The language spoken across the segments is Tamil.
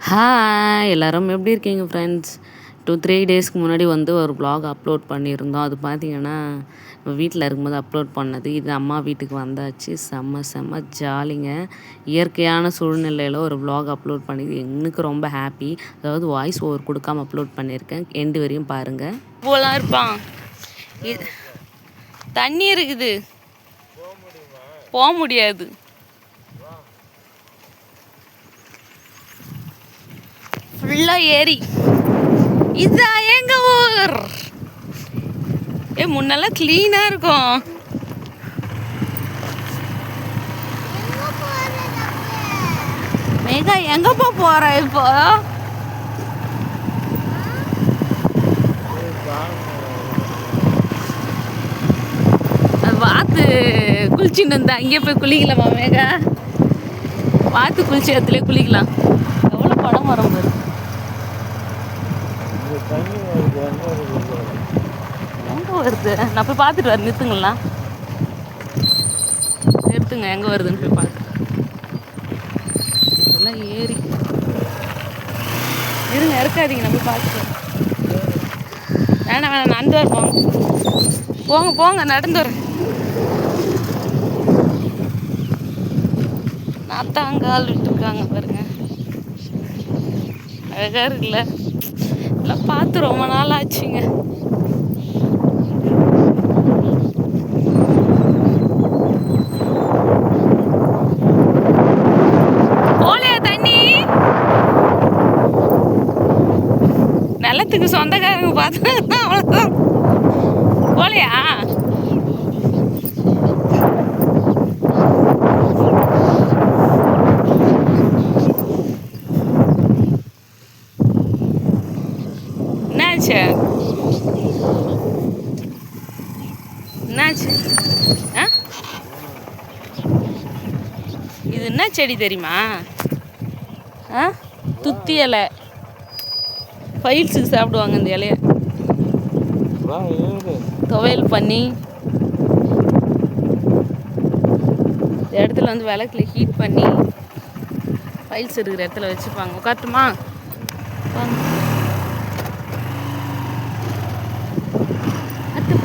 ஹாய் எல்லோரும் எப்படி இருக்கீங்க ஃப்ரெண்ட்ஸ்? 2-3 டேஸ்க்கு முன்னாடி ஒரு வ்ளாக் அப்லோட் பண்ணியிருந்தோம். அது பார்த்தீங்கன்னா வீட்டில் இருக்கும்போது அப்லோட் பண்ணது. இது அம்மா வீட்டுக்கு வந்தாச்சு. செம்ம ஜாலிங்க. இயற்கையான சூழ்நிலையில் ஒரு வ்ளாக் அப்லோட் பண்ணி எனக்கு ரொம்ப ஹாப்பி. அதாவது வாய்ஸ் ஓவர் கொடுக்காம அப்லோட் பண்ணியிருக்கேன். எண்டு வரையும் பாருங்கள். போலாம் இருப்பான். தண்ணி இருக்குது, போக முடியாது. ஃபுல்லாக ஏரி. இதுதான் எங்க ஊர். முன்னெல்லாம் கிளீனாக இருக்கும். மேகா எங்கப்பா போற இப்போ? வாத்து குளிச்சுன்னு இருந்தா அங்கே போய் குளிக்கலாமா மேகா? வாத்து குளிச்ச இடத்துல குளிக்கலாம். எவ்வளோ படம் வரும் பாரு. எங்க வருது? நான் போய் பார்த்துட்டு வரேன். நிறுத்துங்களா, நிறுத்துங்க. எங்க வருதுன்னு போய் பார்த்து. இதெல்லாம் ஏரி. இருங்க, இருக்காதீங்க. நான் போய் பார்த்துட்டு வேணாம் நடந்து வர. போங்க நடந்து வரேன். நாத்தாங்கால் விட்டுருக்காங்க பாருங்க. அழகா இருக்குல்ல? எல்லாம் பார்த்து ரொம்ப நாள் ஆச்சுங்க. போலையா தண்ணி? நிலத்துக்கு சொந்தக்காரங்க பார்த்தா அவ்வளோதான். போலையா? என்னாச்சு? இது என்ன செடி தெரியுமா? துத்தி இலை. ஃபைல்ஸுக்கு சாப்பிடுவாங்க இந்த இலைய. துவையல் பண்ணி இந்த இடத்துல விளக்குல ஹீட் பண்ணி ஃபைல்ஸ் இருக்கிற இடத்துல வச்சுப்பாங்க. உட்காட்டுமா?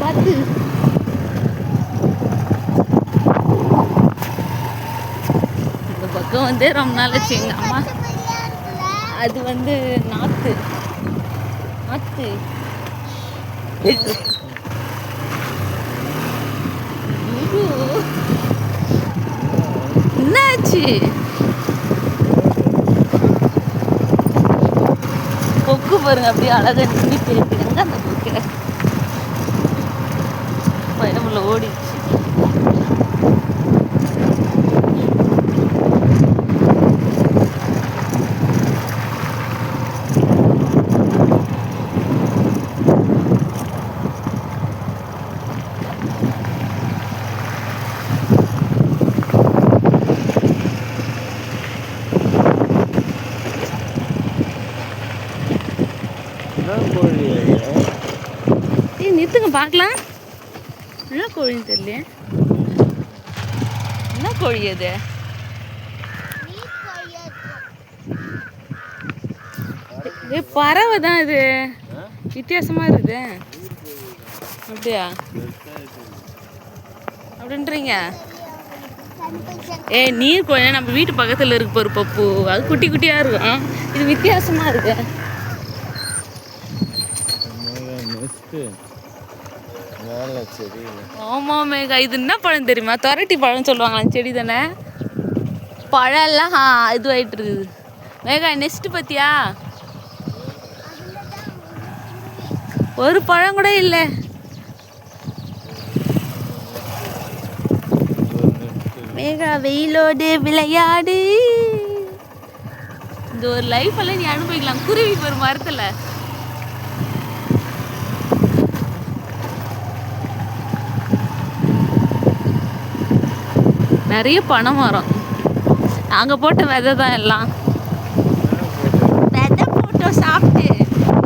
பார்த்து இந்த பக்கம் ரொம்ப நாள் ஆச்சு. எங்க அம்மா அது நாத்து என்னாச்சு? கொக்கு பாருங்க, அப்படியே அழகா நின்றுட்டு இருக்குங்க. அந்த கொக்கு பயமுள்ள ஓடிச்சு. நிறுத்துங்க பார்க்கலாம். என்ன கோழின்னு தெரியல. என்ன கோழி அது? பறவை தான் இது. வித்தியாசமா இருக்குது. அப்படியா அப்படின்றீங்க? நீர் கோழி நம்ம வீட்டு பக்கத்துல இருக்கு பாரு பப்பு. அது குட்டி குட்டியா இருக்கும். இது வித்தியாசமா இருக்கு. ஆமா மேகா, இது என்ன பழம் தெரியுமா? தொரட்டி பழம் சொல்லுவாங்களா? செடி தானே. பழம் எல்லாம் இதுவாயிட்டு இருக்குது மேகா. நெக்ஸ்ட் பத்தியா ஒரு பழம் கூட இல்லை. மேகா வெயிலோடு விளையாடு. இந்த ஒரு லைஃப் எல்லாம் நீ அனுபவிக்கலாம். குருவி ஒரு மரத்துல நிறைய பனை மரம். நாங்கள் போட்ட விதை தான் எல்லாம். விதை போட்டோம் சாப்பிட்டு.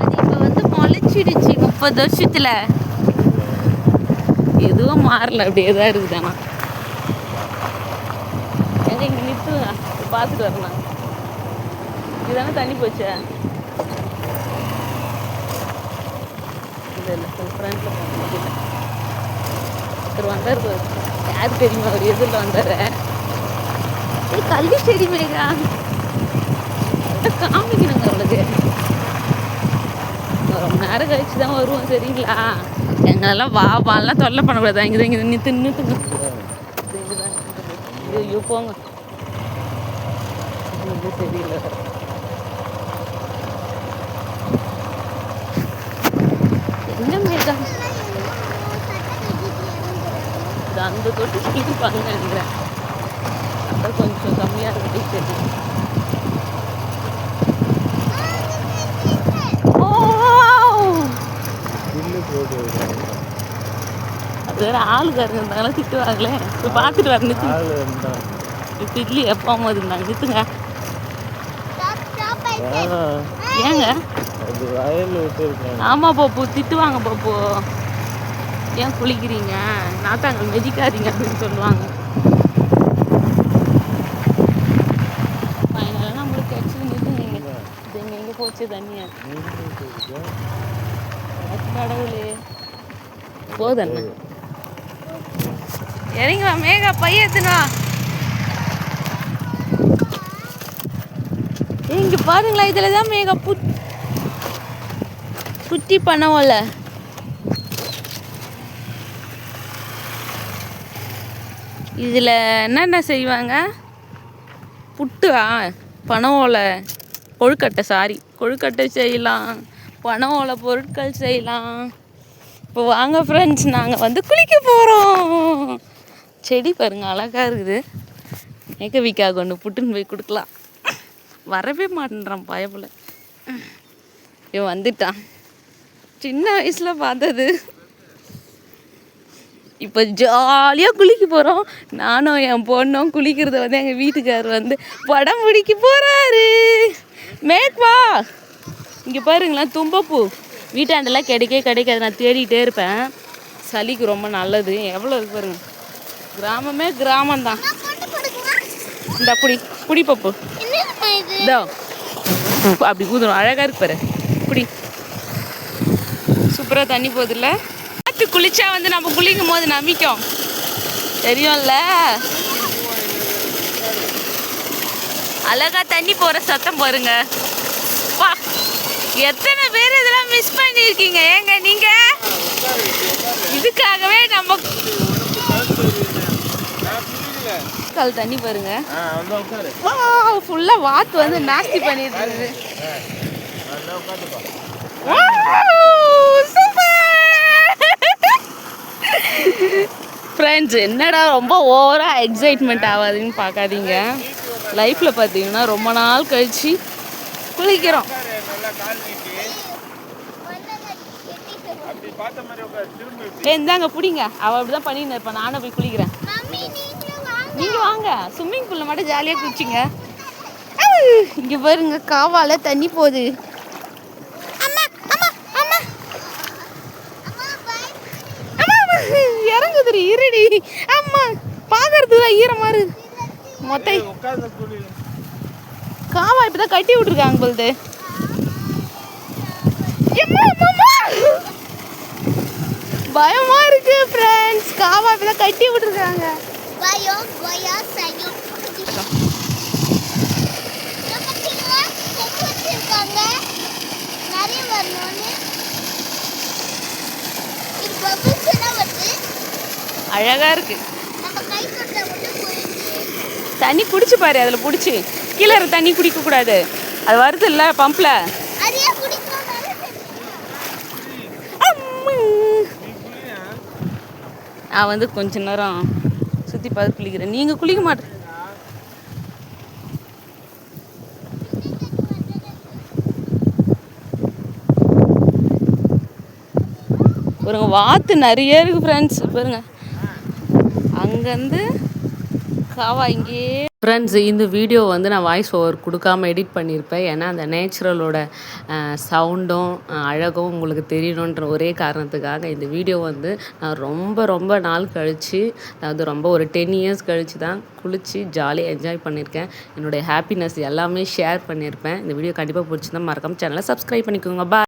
அது இப்போ முளைச்சிடுச்சு 30 வருஷத்துல. எதுவும் மாறல, அப்படியே தான் இருக்குது. ஆனால் எங்க இங்கே நிறுத்துங்க, பார்த்துட்டு வரலாம். இதுதானே தண்ணி போச்சு. இல்லை ஃப்ரெண்டில் போனது ஒருத்தர் வந்தார். யார் தெரியுமா? அவர் எதிரில் வந்தார். கல்வி செடி மேகா காமிக்கணுங்க அவளுக்கு. ரொம்ப நேரம் கழிச்சு தான் வருவோம் சரிங்களா? எங்களெல்லாம் வாலாம் தொல்லை பண்ணக்கூடாது. இங்கே இங்கே நிறுத்துங்க. ஐயோ போங்க. சரியில்லை. என்ன மேகா இது அந்த தொட்டு கிழிப்பாங்க நினைக்கிறேன். அப்புறம் கொஞ்சம் கம்மியாக இருக்கு. சரி அது வேற ஆளுக்காரங்க இருந்தாங்களா திட்டுவாங்களே. இப்போ பார்த்துட்டு வர நிறுத்துங்க. இப்போ இட்லி எப்போ இருந்தாங்க நிறுத்துங்க. ஏங்க ஆமாம் பாப்பு திட்டுவாங்க. பாப்பு ஏன் குளிக்கிறீங்க, நாத்தாங்க மெதிக்காதீங்க அப்படின்னு சொல்லுவாங்க. ஃபைனலாக நம்மளுக்கு ஆக்சுவலி நிறுத்துங்க. இது எங்கே போச்சு தண்ணியா? கடவுளே போதண்ணா இறங்கி வா மேகா. பைய எத்துனா இங்க பாருங்களா. இதுல தான் மேகா புட்டி பண்ணவோல. இதுல என்னென்ன செய்வாங்க? புட்டா பனவோலை கொழுக்கட்டை. கொழுக்கட்டை செய்யலாம். பனவோலை பொருட்கள் செய்யலாம். இப்போ வாங்க ஃப்ரெண்ட்ஸ், நாங்கள் வந்து குளிக்க போகிறோம். செடி பாருங்க அழகாக இருக்குது. மேக்கவிக்காக ஒன்று புட்டுன்னு போய் கொடுக்கலாம். வரவே மாட்டேன்றான் பயப்புல. இவன் வந்துட்டான். சின்ன வயசில் பார்த்தது. இப்போ ஜாலியாக குளிக்க போகிறோம். நானும் என் பொண்ணும் குளிக்கிறத வந்து எங்கள் வீட்டுக்காரர் வந்து படம் பிடிக்க போகிறாரு. மேக்வா இங்கே பாருங்களேன் தும்பப்பூ. வீட்டாண்டெல்லாம் கிடைக்காது. நான் தேடிக்கிட்டே இருப்பேன். சளிக்கு ரொம்ப நல்லது. எவ்வளோ இருக்கு பாருங்க. கிராமமே கிராமம்தான். இந்த புடி பப்பு இதோ அப்படி ஊதுடும். அழகாக இருக்கு பாரு. குடி. சூப்பராக தண்ணி போகுதுல்ல. பார்த்து குளிச்சா வந்து நம்ம குளிக்கும் போது நம்பிக்கும் தெரியும்ல. அழகா தண்ணி போகிற சத்தம் பாருங்க. பா எத்தனை பேர் இதெல்லாம் மிஸ் பண்ணியிருக்கீங்க ஏங்க நீங்க? இதுக்காகவே நம்ம கல் தண்ணி பாருங்க. ஃபுல்லா வாத்து வந்து நாஸ்தி பண்ணிட்டு இருக்குது. ஃப்ரெண்ட்ஸ் என்னடா ரொம்ப ஓவராக எக்ஸைட்மெண்ட் ஆகாதுன்னு பார்க்காதீங்க. லைஃப்பில் பார்த்தீங்கன்னா ரொம்ப நாள் கழிச்சு குளிக்கிறோம். இந்தாங்க பிடிங்க. அவள் அப்படி தான் பண்ணின்னு இருப்பான். நானும் போய் குளிக்கிறேன். நீங்கள் வாங்க. ஸ்விம்மிங் பூலில் மட்டும் ஜாலியாக குளிச்சிங்க. இங்கே பாருங்க காவால தண்ணி போகுது. இறங்குதுரி இருடி. அம்மா பார்க்கறதுக்கு தான் ஈரமா இருக்கு. மொத்த காவா இப்பதான் கட்டி விட்டுருக்காங்க போல்து. பயமா இருக்கு ஃப்ரெண்ட்ஸ். காவா இப்பதான் கட்டி விட்டுருக்காங்க. அழகா இருக்கு. தண்ணி குடிச்சு பாரு. அதுல புடிச்சு கீழே தண்ணி குடிக்க கூடாது. அது வருது இல்ல பம்ப்ல. நான் வந்து கொஞ்ச நேரம் சுத்தி பார்த்து குளிக்கிறேன். நீங்க குளிக்க மாட்டேன். பாருங்க வாத்து நிறைய இருக்கு ஃப்ரெண்ட்ஸ். பாருங்க அங்கேருந்து காவா இங்கேயே ஃப்ரெண்ட்ஸ், இந்த வீடியோ வந்து நான் வாய்ஸ் ஓவர் குடுக்காம எடிட் பண்ணியிருப்பேன். ஏன்னா, அந்த நேச்சுரலோட சவுண்டும், அழகும் உங்களுக்கு தெரியணுன்ற ஒரே காரணத்துக்காக இந்த வீடியோ வந்து நான் ரொம்ப ரொம்ப நாள் கழிச்சு, அதாவது ரொம்ப ஒரு 10 இயர்ஸ் கழிச்சு தான் குளிச்சு ஜாலியா என்ஜாய் பண்ணியிருக்கேன். என்னுடைய ஹாப்பினஸ் எல்லாமே ஷேர் பண்ணியிருப்பேன். இந்த வீடியோ கண்டிப்பா பிடிச்சிருந்தா மறக்காம சேனலை சப்ஸ்கிரைப் பண்ணிக்கோங்க. பாய்.